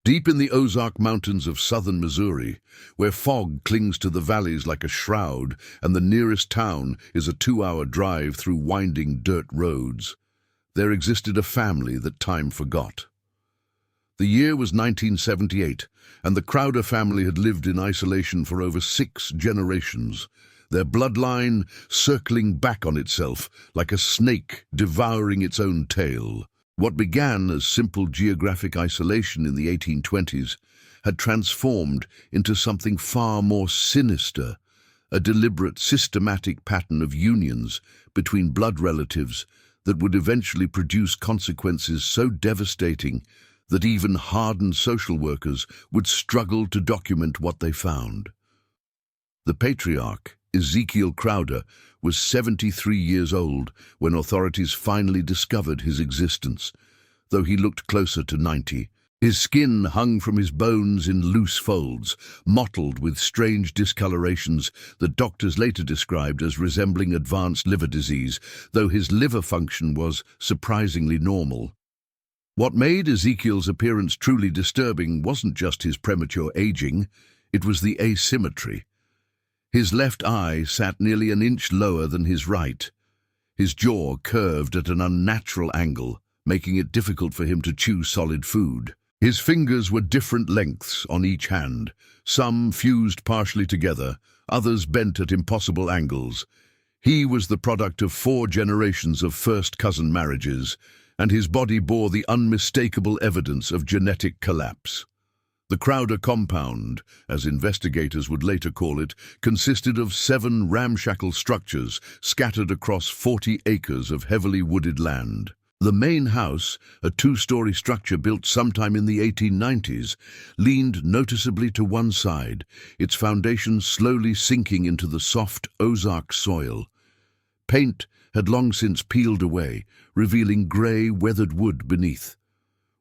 Deep in the Ozark Mountains of southern Missouri, where fog clings to the valleys like a shroud and the nearest town is a 2-hour drive through winding dirt roads, there existed a family that time forgot. The year was 1978, and the Crowder family had lived in isolation for over 6 generations, their bloodline circling back on itself like a snake devouring its own tail. What began as simple geographic isolation in the 1820s had transformed into something far more sinister, a deliberate, systematic pattern of unions between blood relatives that would eventually produce consequences so devastating that even hardened social workers would struggle to document what they found. The Patriarch, Ezekiel Crowder, was 73 years old when authorities finally discovered his existence, though he looked closer to 90. His skin hung from his bones in loose folds, mottled with strange discolorations that doctors later described as resembling advanced liver disease, though his liver function was surprisingly normal. What made Ezekiel's appearance truly disturbing wasn't just his premature aging, it was the asymmetry. His left eye sat nearly an inch lower than his right. His jaw curved at an unnatural angle, making it difficult for him to chew solid food. His fingers were different lengths on each hand, some fused partially together, others bent at impossible angles. He was the product of 4 generations of first-cousin marriages, and his body bore the unmistakable evidence of genetic collapse. The Crowder compound, as investigators would later call it, consisted of 7 ramshackle structures scattered across 40 acres of heavily wooded land. The main house, a 2-story structure built sometime in the 1890s, leaned noticeably to one side, its foundation slowly sinking into the soft Ozark soil. Paint had long since peeled away, revealing grey, weathered wood beneath.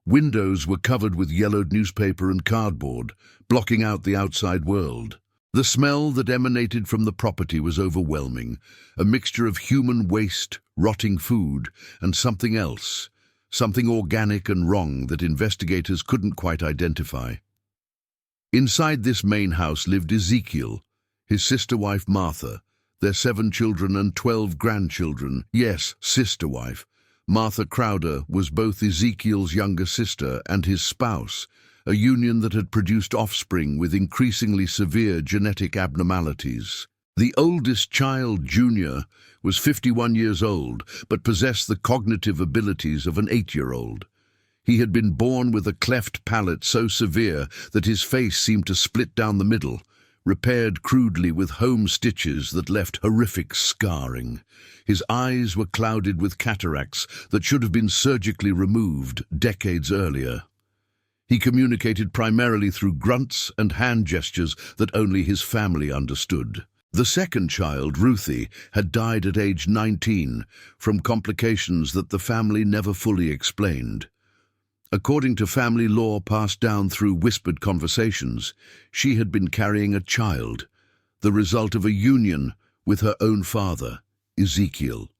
Windows were covered with yellowed newspaper and cardboard, blocking out the outside world. The smell that emanated from the property was overwhelming, a mixture of human waste, rotting food, and something else, something organic and wrong that investigators couldn't quite identify. Inside this main house lived Ezekiel, his sister-wife Martha, their 7 children and 12 grandchildren. Yes, sister-wife. Martha Crowder was both Ezekiel's younger sister and his spouse, a union that had produced offspring with increasingly severe genetic abnormalities. The oldest child, Junior, was 51 years old, but possessed the cognitive abilities of an 8-year-old. He had been born with a cleft palate so severe that his face seemed to split down the middle, repaired crudely with home stitches that left horrific scarring. His eyes were clouded with cataracts that should have been surgically removed decades earlier. He communicated primarily through grunts and hand gestures that only his family understood. The second child, Ruthie, had died at age 19 from complications that the family never fully explained. According to family law passed down through whispered conversations, she had been carrying a child, the result of a union with her own father, Ezekiel.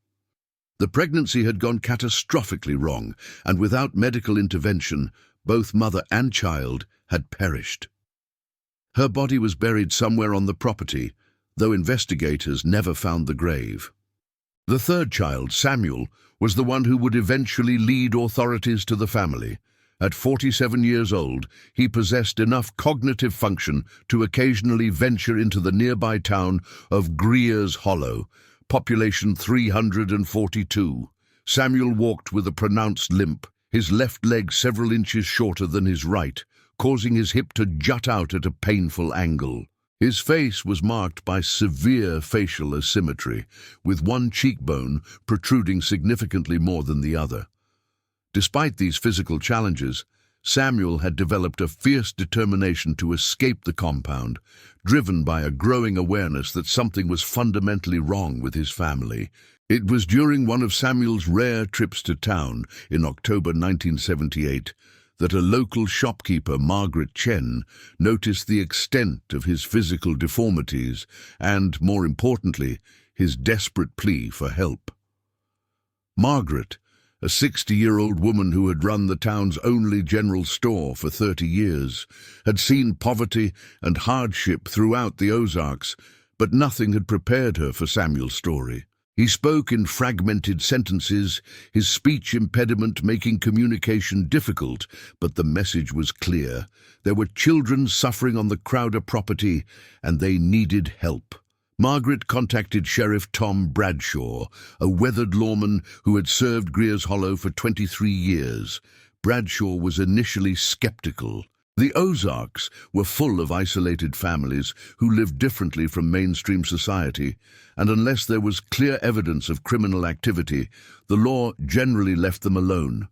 The pregnancy had gone catastrophically wrong, and without medical intervention, both mother and child had perished. Her body was buried somewhere on the property, though investigators never found the grave. The third child, Samuel, was the one who would eventually lead authorities to the family. At 47 years old, he possessed enough cognitive function to occasionally venture into the nearby town of Greer's Hollow, population 342. Samuel walked with a pronounced limp, his left leg several inches shorter than his right, causing his hip to jut out at a painful angle. His face was marked by severe facial asymmetry, with one cheekbone protruding significantly more than the other. Despite these physical challenges, Samuel had developed a fierce determination to escape the compound, driven by a growing awareness that something was fundamentally wrong with his family. It was during one of Samuel's rare trips to town in October 1978 that a local shopkeeper, Margaret Chen, noticed the extent of his physical deformities and, more importantly, his desperate plea for help. Margaret, a 60-year-old woman who had run the town's only general store for 30 years, had seen poverty and hardship throughout the Ozarks, but nothing had prepared her for Samuel's story. He spoke in fragmented sentences, his speech impediment making communication difficult, but the message was clear. There were children suffering on the Crowder property, and they needed help. Margaret contacted Sheriff Tom Bradshaw, a weathered lawman who had served Greer's Hollow for 23 years. Bradshaw was initially skeptical. The Ozarks were full of isolated families who lived differently from mainstream society, and unless there was clear evidence of criminal activity, the law generally left them alone.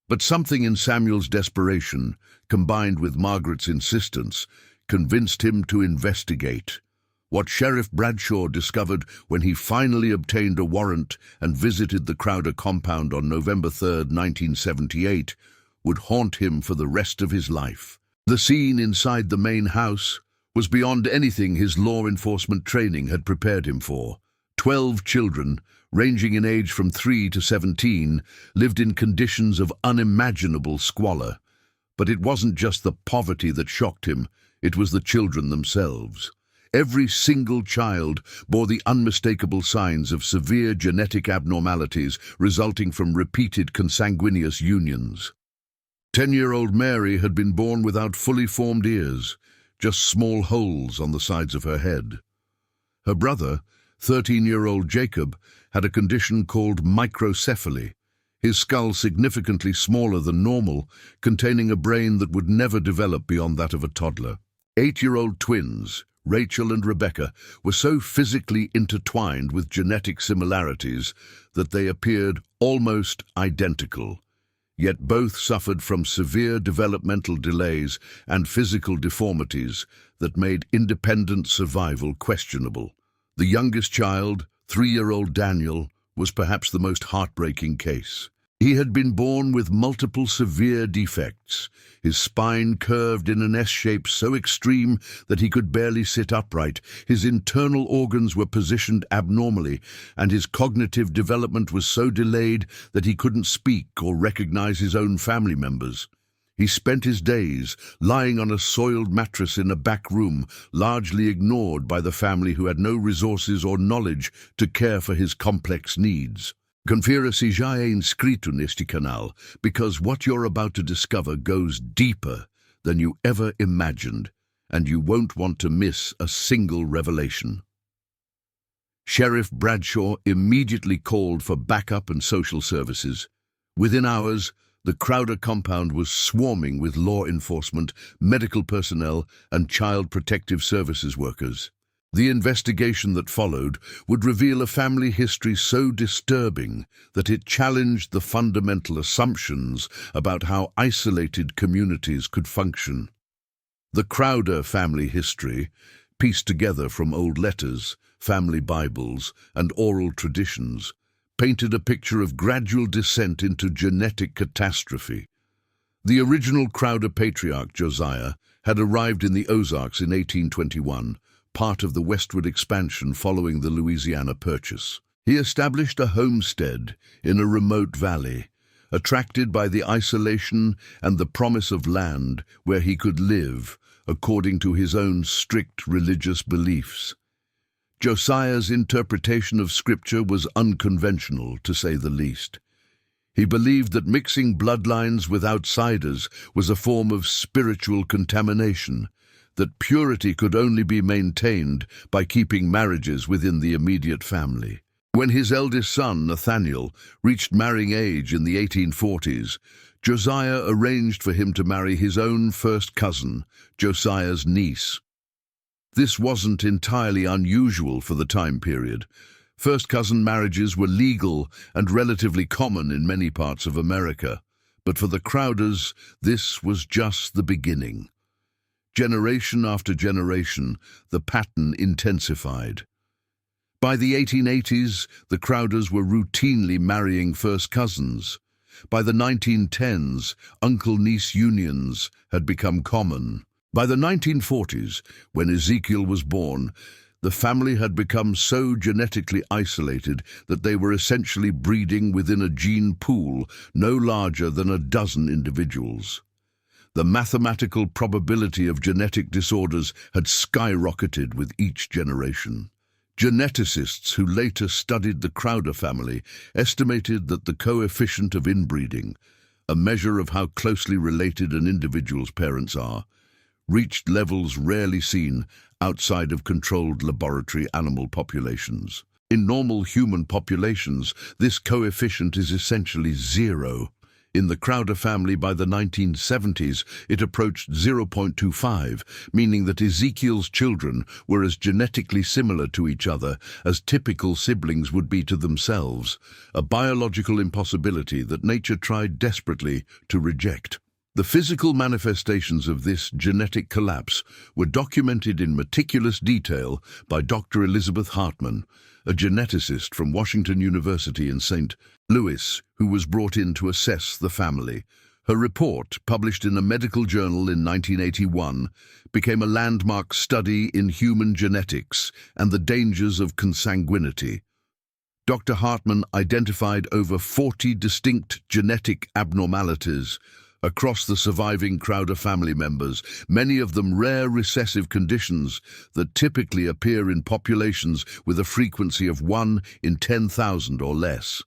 But something in Samuel's desperation, combined with Margaret's insistence, convinced him to investigate. What Sheriff Bradshaw discovered when he finally obtained a warrant and visited the Crowder compound on November 3, 1978, would haunt him for the rest of his life. The scene inside the main house was beyond anything his law enforcement training had prepared him for. 12 children, ranging in age from 3 to 17, lived in conditions of unimaginable squalor. But it wasn't just the poverty that shocked him, it was the children themselves. Every single child bore the unmistakable signs of severe genetic abnormalities resulting from repeated consanguineous unions. 10-year-old Mary had been born without fully formed ears, just small holes on the sides of her head. Her brother, 13-year-old Jacob, had a condition called microcephaly, his skull significantly smaller than normal, containing a brain that would never develop beyond that of a toddler. 8-year-old twins, Rachel and Rebecca, were so physically intertwined with genetic similarities that they appeared almost identical. Yet both suffered from severe developmental delays and physical deformities that made independent survival questionable. The youngest child, 3-year-old Daniel, was perhaps the most heartbreaking case. He had been born with multiple severe defects, his spine curved in an S-shape so extreme that he could barely sit upright, his internal organs were positioned abnormally, and his cognitive development was so delayed that he couldn't speak or recognize his own family members. He spent his days lying on a soiled mattress in a back room, largely ignored by the family who had no resources or knowledge to care for his complex needs. Conspiracy já é inscrito neste canal, because what you're about to discover goes deeper than you ever imagined, and you won't want to miss a single revelation. Sheriff Bradshaw immediately called for backup and social services. Within hours, the Crowder compound was swarming with law enforcement, medical personnel, and child protective services workers. The investigation that followed would reveal a family history so disturbing that it challenged the fundamental assumptions about how isolated communities could function. The Crowder family history, pieced together from old letters, family Bibles, and oral traditions, painted a picture of gradual descent into genetic catastrophe. The original Crowder patriarch, Josiah, had arrived in the Ozarks in 1821, part of the westward expansion following the Louisiana Purchase. He established a homestead in a remote valley, attracted by the isolation and the promise of land where he could live according to his own strict religious beliefs. Josiah's interpretation of Scripture was unconventional, to say the least. He believed that mixing bloodlines with outsiders was a form of spiritual contamination, that purity could only be maintained by keeping marriages within the immediate family. When his eldest son, Nathaniel, reached marrying age in the 1840s, Josiah arranged for him to marry his own first cousin, Josiah's niece. This wasn't entirely unusual for the time period. First cousin marriages were legal and relatively common in many parts of America, but for the Crowders, this was just the beginning. Generation after generation, the pattern intensified. By the 1880s, the Crowders were routinely marrying first cousins. By the 1910s, uncle-niece unions had become common. By the 1940s, when Ezekiel was born, The family had become so genetically isolated that they were essentially breeding within a gene pool no larger than a dozen individuals. The mathematical probability of genetic disorders had skyrocketed with each generation. Geneticists who later studied the Crowder family estimated that the coefficient of inbreeding, a measure of how closely related an individual's parents are, reached levels rarely seen outside of controlled laboratory animal populations. In normal human populations, this coefficient is essentially zero. In the Crowder family by the 1970s, it approached 0.25, meaning that Ezekiel's children were as genetically similar to each other as typical siblings would be to themselves, a biological impossibility that nature tried desperately to reject. The physical manifestations of this genetic collapse were documented in meticulous detail by Dr. Elizabeth Hartman, a geneticist from Washington University in St. Louis, who was brought in to assess the family. Her report, published in a medical journal in 1981, became a landmark study in human genetics and the dangers of consanguinity. Dr. Hartman identified over 40 distinct genetic abnormalities across the surviving Crowder family members, many of them rare recessive conditions that typically appear in populations with a frequency of 1 in 10,000 or less.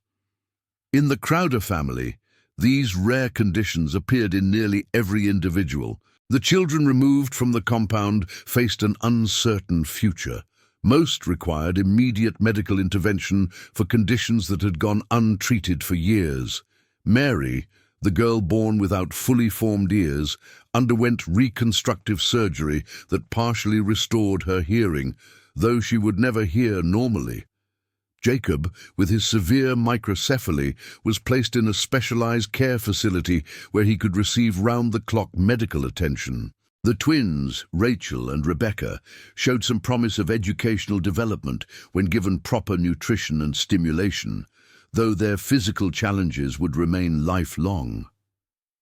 In the Crowder family, these rare conditions appeared in nearly every individual. The children removed from the compound faced an uncertain future. Most required immediate medical intervention for conditions that had gone untreated for years. Mary, the girl born without fully formed ears, underwent reconstructive surgery that partially restored her hearing, though she would never hear normally. Jacob, with his severe microcephaly, was placed in a specialized care facility where he could receive round-the-clock medical attention. The twins, Rachel and Rebecca, showed some promise of educational development when given proper nutrition and stimulation, though their physical challenges would remain lifelong.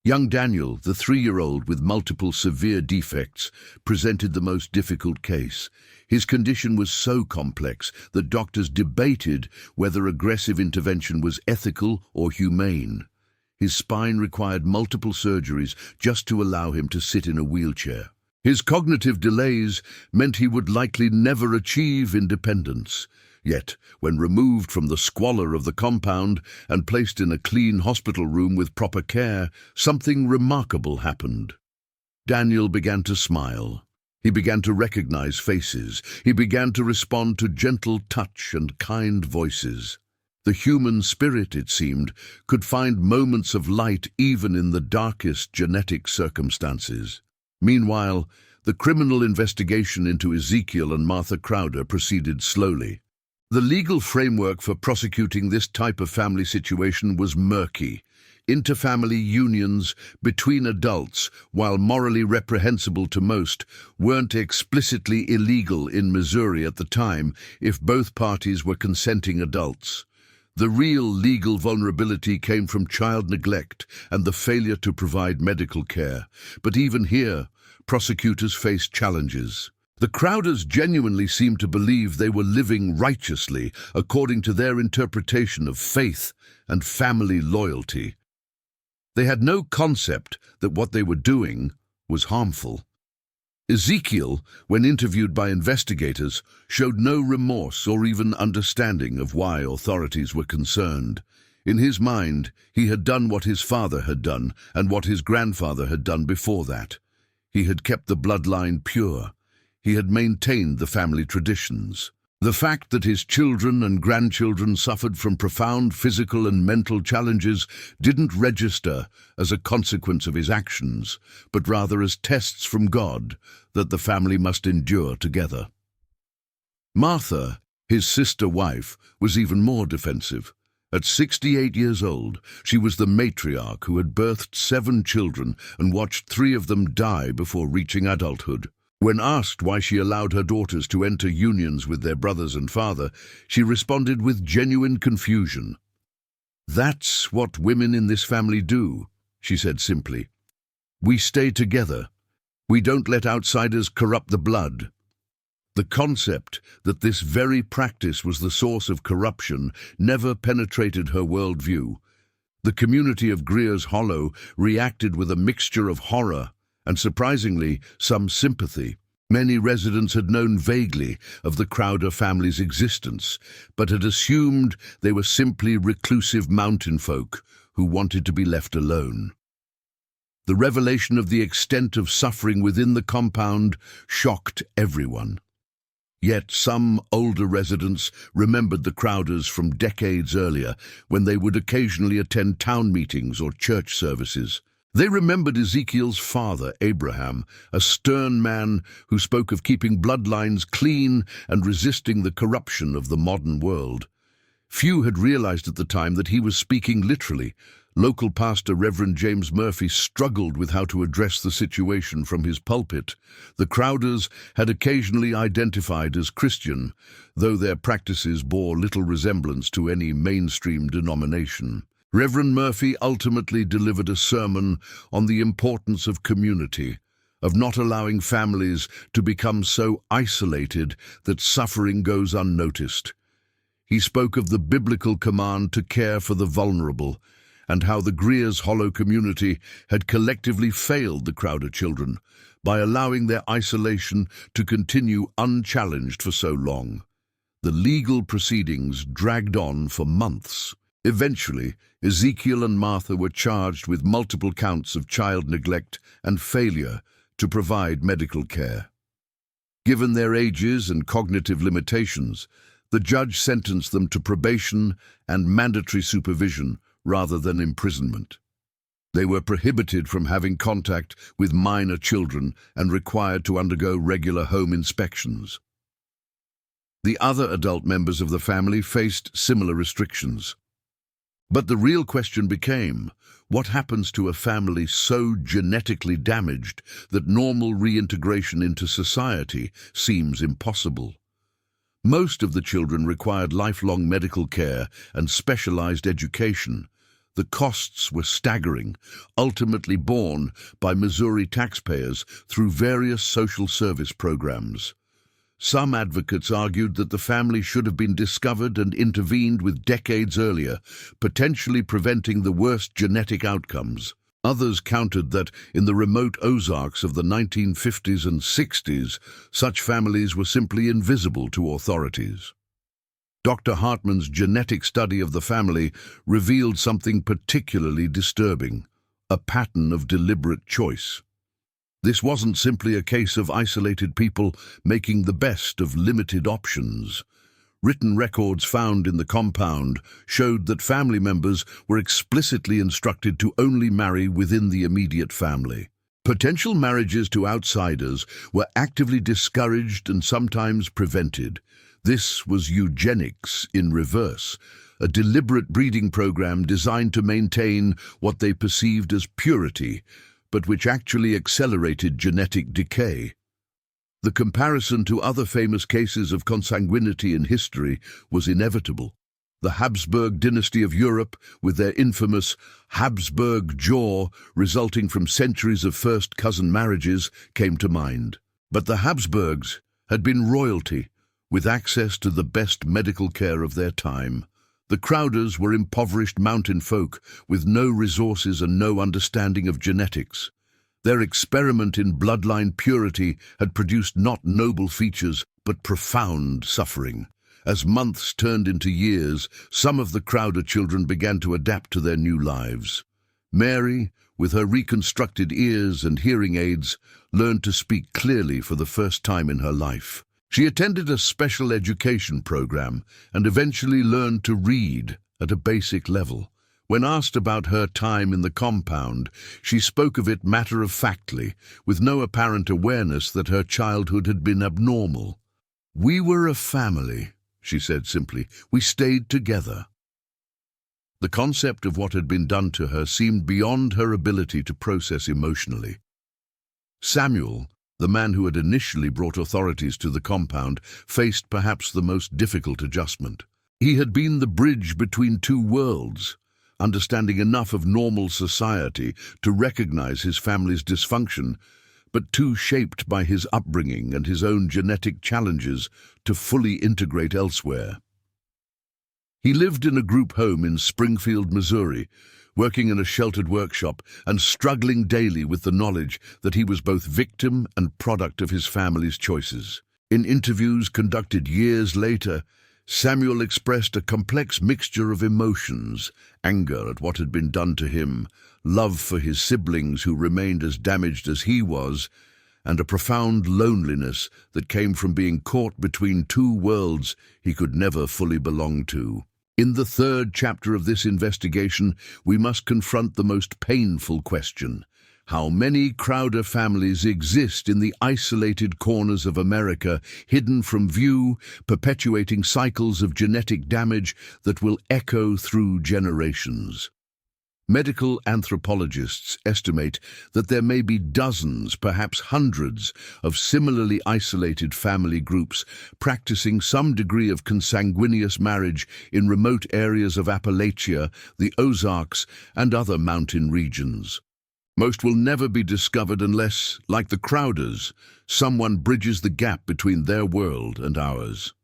Young Daniel, the 3-year-old with multiple severe defects, presented the most difficult case. His condition was so complex that doctors debated whether aggressive intervention was ethical or humane. His spine required multiple surgeries just to allow him to sit in a wheelchair. His cognitive delays meant he would likely never achieve independence. Yet, when removed from the squalor of the compound and placed in a clean hospital room with proper care, something remarkable happened. Daniel began to smile. He began to recognize faces. He began to respond to gentle touch and kind voices. The human spirit, it seemed, could find moments of light even in the darkest genetic circumstances. Meanwhile, the criminal investigation into Ezekiel and Martha Crowder proceeded slowly. The legal framework for prosecuting this type of family situation was murky. Interfamily unions between adults, while morally reprehensible to most, weren't explicitly illegal in Missouri at the time if both parties were consenting adults. The real legal vulnerability came from child neglect and the failure to provide medical care. But even here, prosecutors faced challenges. The Crowders genuinely seemed to believe they were living righteously according to their interpretation of faith and family loyalty. They had no concept that what they were doing was harmful. Ezekiel, when interviewed by investigators, showed no remorse or even understanding of why authorities were concerned. In his mind, he had done what his father had done and what his grandfather had done before that. He had kept the bloodline pure. He had maintained the family traditions. The fact that his children and grandchildren suffered from profound physical and mental challenges didn't register as a consequence of his actions, but rather as tests from God that the family must endure together. Martha, his sister-wife, was even more defensive. At 68 years old, she was the matriarch who had birthed 7 children and watched 3 of them die before reaching adulthood. When asked why she allowed her daughters to enter unions with their brothers and father, she responded with genuine confusion. "That's what women in this family do," she said simply. "We stay together. We don't let outsiders corrupt the blood." The concept that this very practice was the source of corruption never penetrated her worldview. The community of Greer's Hollow reacted with a mixture of horror and, surprisingly, some sympathy. Many residents had known vaguely of the Crowder family's existence, but had assumed they were simply reclusive mountain folk who wanted to be left alone. The revelation of the extent of suffering within the compound shocked everyone. Yet some older residents remembered the Crowders from decades earlier, when they would occasionally attend town meetings or church services. They remembered Ezekiel's father, Abraham, a stern man who spoke of keeping bloodlines clean and resisting the corruption of the modern world. Few had realized at the time that he was speaking literally. Local pastor Reverend James Murphy struggled with how to address the situation from his pulpit. The Crowders had occasionally identified as Christian, though their practices bore little resemblance to any mainstream denomination. Reverend Murphy ultimately delivered a sermon on the importance of community, of not allowing families to become so isolated that suffering goes unnoticed. He spoke of the biblical command to care for the vulnerable, and how the Greer's Hollow community had collectively failed the Crowder children by allowing their isolation to continue unchallenged for so long. The legal proceedings dragged on for months. Eventually, Ezekiel and Martha were charged with multiple counts of child neglect and failure to provide medical care. Given their ages and cognitive limitations, the judge sentenced them to probation and mandatory supervision rather than imprisonment. They were prohibited from having contact with minor children and required to undergo regular home inspections. The other adult members of the family faced similar restrictions. But the real question became, what happens to a family so genetically damaged that normal reintegration into society seems impossible? Most of the children required lifelong medical care and specialized education. The costs were staggering, ultimately borne by Missouri taxpayers through various social service programs. Some advocates argued that the family should have been discovered and intervened with decades earlier, potentially preventing the worst genetic outcomes. Others countered that, in the remote Ozarks of the 1950s and 60s, such families were simply invisible to authorities. Dr. Hartman's genetic study of the family revealed something particularly disturbing: a pattern of deliberate choice. This wasn't simply a case of isolated people making the best of limited options. Written records found in the compound showed that family members were explicitly instructed to only marry within the immediate family. Potential marriages to outsiders were actively discouraged and sometimes prevented. This was eugenics in reverse, a deliberate breeding program designed to maintain what they perceived as purity, but which actually accelerated genetic decay. The comparison to other famous cases of consanguinity in history was inevitable. The Habsburg dynasty of Europe, with their infamous Habsburg jaw resulting from centuries of first-cousin marriages, came to mind. But the Habsburgs had been royalty, with access to the best medical care of their time. The Crowders were impoverished mountain folk with no resources and no understanding of genetics. Their experiment in bloodline purity had produced not noble features, but profound suffering. As months turned into years, some of the Crowder children began to adapt to their new lives. Mary, with her reconstructed ears and hearing aids, learned to speak clearly for the first time in her life. She attended a special education program and eventually learned to read at a basic level. When asked about her time in the compound, she spoke of it matter-of-factly, with no apparent awareness that her childhood had been abnormal. "We were a family," she said simply. "We stayed together." The concept of what had been done to her seemed beyond her ability to process emotionally. Samuel, the man who had initially brought authorities to the compound, faced perhaps the most difficult adjustment. He had been the bridge between two worlds, understanding enough of normal society to recognize his family's dysfunction, but too shaped by his upbringing and his own genetic challenges to fully integrate elsewhere. He lived in a group home in Springfield, Missouri, working in a sheltered workshop and struggling daily with the knowledge that he was both victim and product of his family's choices. In interviews conducted years later, Samuel expressed a complex mixture of emotions: anger at what had been done to him, love for his siblings who remained as damaged as he was, and a profound loneliness that came from being caught between two worlds he could never fully belong to. In the third chapter of this investigation, we must confront the most painful question: how many Crowder families exist in the isolated corners of America, hidden from view, perpetuating cycles of genetic damage that will echo through generations. Medical anthropologists estimate that there may be dozens, perhaps hundreds, of similarly isolated family groups practicing some degree of consanguineous marriage in remote areas of Appalachia, the Ozarks, and other mountain regions. Most will never be discovered unless, like the Crowders, someone bridges the gap between their world and ours.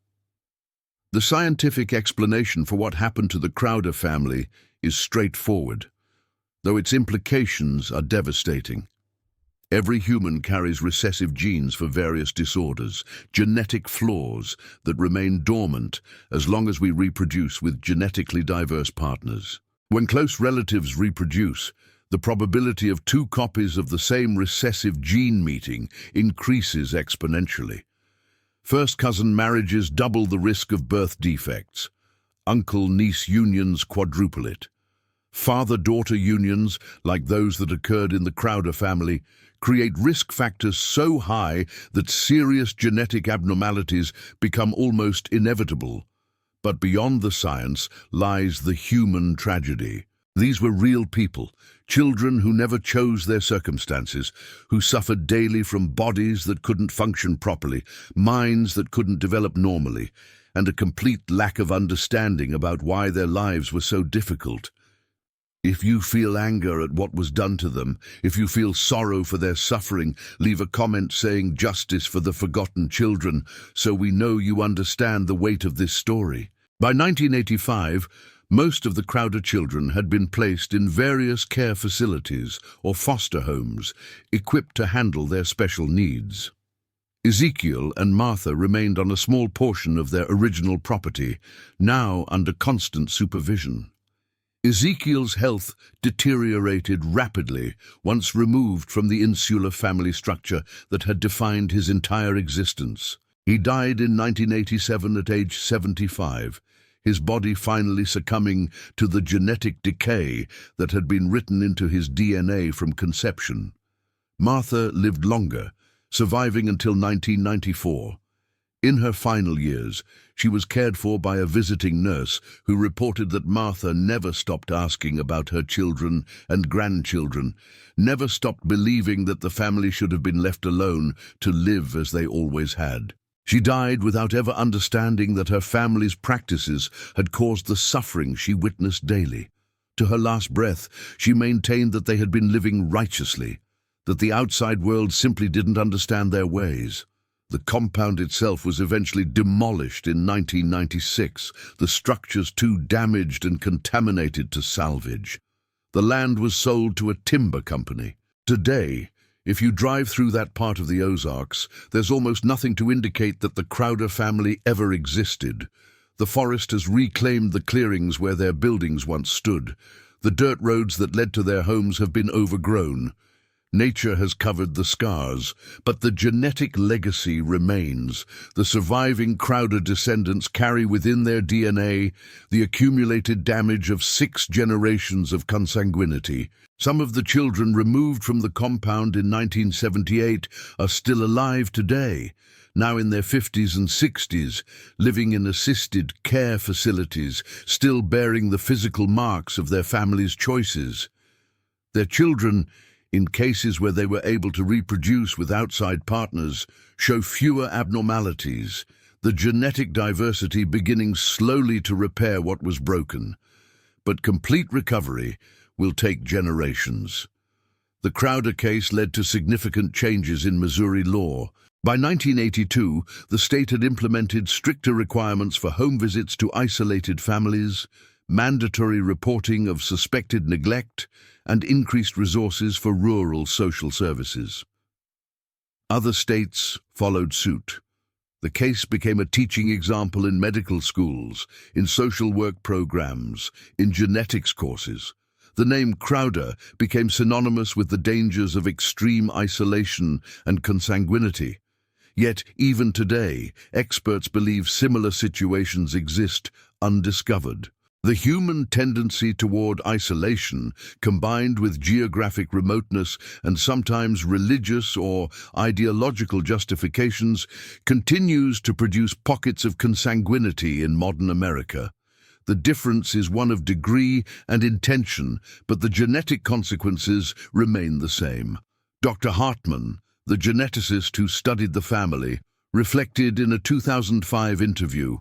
The scientific explanation for what happened to the Crowder family is straightforward, though its implications are devastating. Every human carries recessive genes for various disorders, genetic flaws that remain dormant as long as we reproduce with genetically diverse partners. When close relatives reproduce, the probability of two copies of the same recessive gene meeting increases exponentially. First-cousin marriages double the risk of birth defects. Uncle-niece unions quadruple it. Father-daughter unions, like those that occurred in the Crowder family, create risk factors so high that serious genetic abnormalities become almost inevitable. But beyond the science lies the human tragedy. These were real people, children who never chose their circumstances, who suffered daily from bodies that couldn't function properly, minds that couldn't develop normally, and a complete lack of understanding about why their lives were so difficult. If you feel anger at what was done to them, if you feel sorrow for their suffering, leave a comment saying "Justice for the Forgotten Children," so we know you understand the weight of this story. By 1985, most of the Crowder children had been placed in various care facilities or foster homes, equipped to handle their special needs. Ezekiel and Martha remained on a small portion of their original property, now under constant supervision. Ezekiel's health deteriorated rapidly once removed from the insular family structure that had defined his entire existence. He died in 1987 at age 75, his body finally succumbing to the genetic decay that had been written into his DNA from conception. Martha lived longer, surviving until 1994. In her final years, she was cared for by a visiting nurse who reported that Martha never stopped asking about her children and grandchildren, never stopped believing that the family should have been left alone to live as they always had. She died without ever understanding that her family's practices had caused the suffering she witnessed daily. To her last breath, she maintained that they had been living righteously, that the outside world simply didn't understand their ways. The compound itself was eventually demolished in 1996, the structures too damaged and contaminated to salvage. The land was sold to a timber company. Today, if you drive through that part of the Ozarks, there's almost nothing to indicate that the Crowder family ever existed. The forest has reclaimed the clearings where their buildings once stood. The dirt roads that led to their homes have been overgrown. Nature has covered the scars, but the genetic legacy remains. The surviving Crowder descendants carry within their DNA the accumulated damage of 6 generations of consanguinity. Some of the children removed from the compound in 1978 are still alive today, now in their 50s and 60s, living in assisted care facilities, still bearing the physical marks of their family's choices. Their children, in cases where they were able to reproduce with outside partners, show fewer abnormalities, the genetic diversity beginning slowly to repair what was broken. But complete recovery will take generations. The Crowder case led to significant changes in Missouri law. By 1982, the state had implemented stricter requirements for home visits to isolated families, mandatory reporting of suspected neglect, and increased resources for rural social services. Other states followed suit. The case became a teaching example in medical schools, in social work programs, in genetics courses. The name Crowder became synonymous with the dangers of extreme isolation and consanguinity. Yet, even today, experts believe similar situations exist undiscovered. The human tendency toward isolation, combined with geographic remoteness and sometimes religious or ideological justifications, continues to produce pockets of consanguinity in modern America. The difference is one of degree and intention, but the genetic consequences remain the same. Dr. Hartman, the geneticist who studied the family, reflected in a 2005 interview,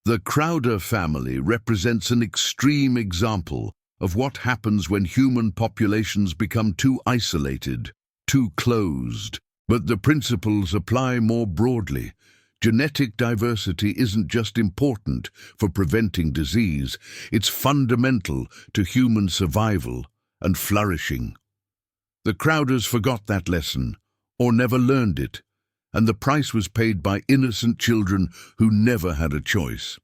"The Crowder family represents an extreme example of what happens when human populations become too isolated, too closed. But the principles apply more broadly. Genetic diversity isn't just important for preventing disease, it's fundamental to human survival and flourishing." The Crowders forgot that lesson, or never learned it, and the price was paid by innocent children who never had a choice.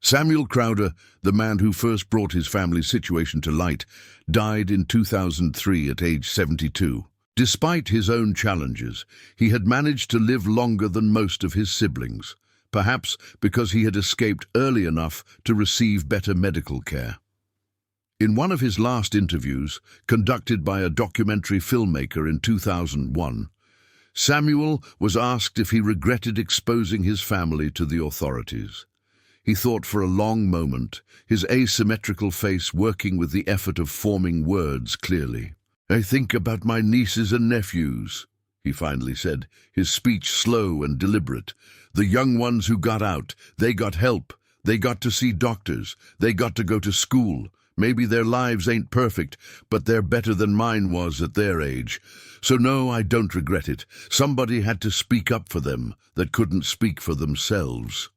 Samuel Crowder, the man who first brought his family's situation to light, died in 2003 at age 72. Despite his own challenges, he had managed to live longer than most of his siblings, perhaps because he had escaped early enough to receive better medical care. In one of his last interviews, conducted by a documentary filmmaker in 2001, Samuel was asked if he regretted exposing his family to the authorities. He thought for a long moment, his asymmetrical face working with the effort of forming words clearly. "I think about my nieces and nephews," he finally said, his speech slow and deliberate. "The young ones who got out, they got help, they got to see doctors, they got to go to school. Maybe their lives ain't perfect, but they're better than mine was at their age. So no, I don't regret it. Somebody had to speak up for them that couldn't speak for themselves."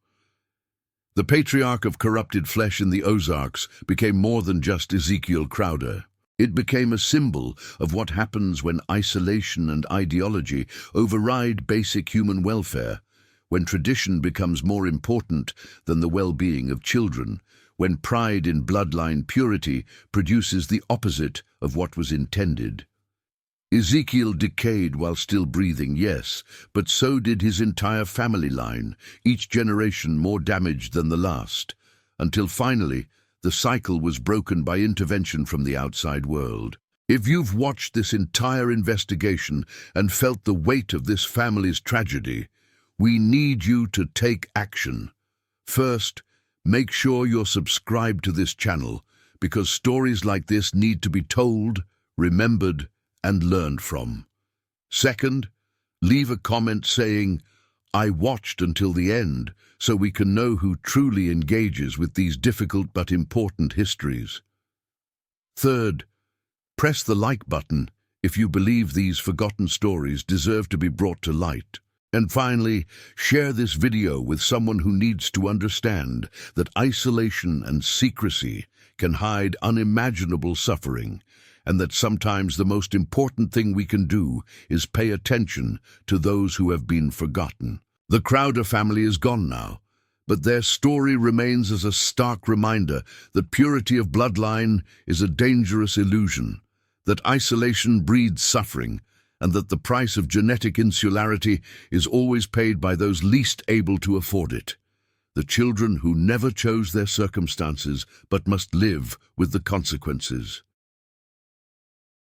The patriarch of corrupted flesh in the Ozarks became more than just Ezekiel Crowder. It became a symbol of what happens when isolation and ideology override basic human welfare, when tradition becomes more important than the well-being of children, when pride in bloodline purity produces the opposite of what was intended. Ezekiel decayed while still breathing, yes, but so did his entire family line, each generation more damaged than the last, until finally the cycle was broken by intervention from the outside world. If you've watched this entire investigation and felt the weight of this family's tragedy, we need you to take action. First, make sure you're subscribed to this channel, because stories like this need to be told, remembered, and learned from. Second, leave a comment saying, "I watched until the end," so we can know who truly engages with these difficult but important histories. Third, press the like button if you believe these forgotten stories deserve to be brought to light. And finally, share this video with someone who needs to understand that isolation and secrecy can hide unimaginable suffering, and that sometimes the most important thing we can do is pay attention to those who have been forgotten. The Crowder family is gone now, but their story remains as a stark reminder that purity of bloodline is a dangerous illusion, that isolation breeds suffering, and that the price of genetic insularity is always paid by those least able to afford it, the children who never chose their circumstances but must live with the consequences.